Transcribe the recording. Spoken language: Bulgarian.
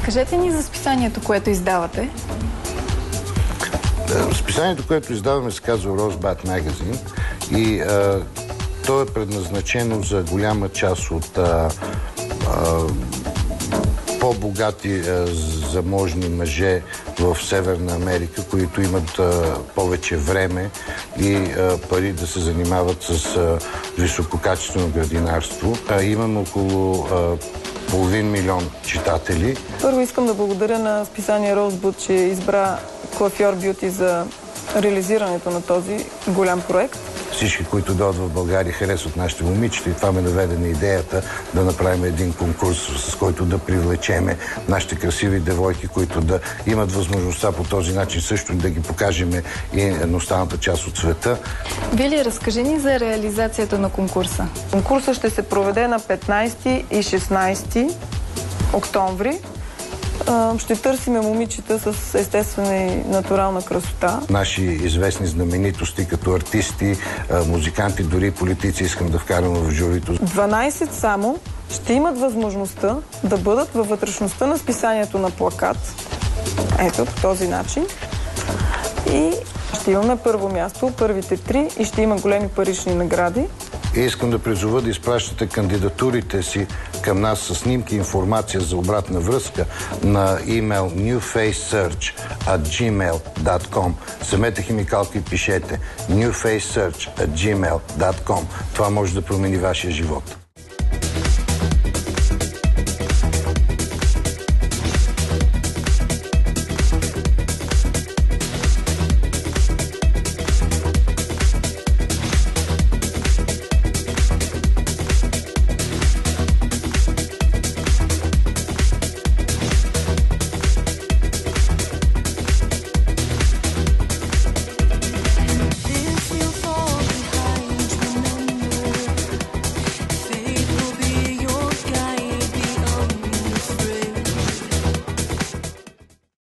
Разкажете ни за списанието, което издавате. Списанието, което издаваме, се казва Rosebud Magazine и то е предназначено за голяма част от по-богати заможни мъже в Северна Америка, които имат повече време и пари да се занимават с висококачествено градинарство. Имаме около половин милион читатели. Първо искам да благодаря на списание Rosebud, че избра Coiffure Beauty за реализирането на този голям проект. Всички, които дойдат в България, харесват нашите момичета и това ме наведе на идеята да направим един конкурс, с който да привлечеме нашите красиви девойки, които да имат възможността по този начин също да ги покажем и на останалата част от света. Вили, разкажи ни за реализацията на конкурса. Конкурсът ще се проведе на 15 и 16 октомври. Ще търсиме момичета с естествена и натурална красота. Наши известни знаменитости, като артисти, музиканти, дори политици искам да вкарам в журито. 12 само ще имат възможността да бъдат във вътрешността на списанието на плакат. Ето, по този начин. И ще имаме първо място, първите 3 и ще има големи парични награди. И искам да призова да изпращате кандидатурите си към нас с снимки и информация за обратна връзка на имейл newfacesearch@gmail.com. Вземете химикалка и пишете newfacesearch@gmail.com. Това може да промени вашия живот.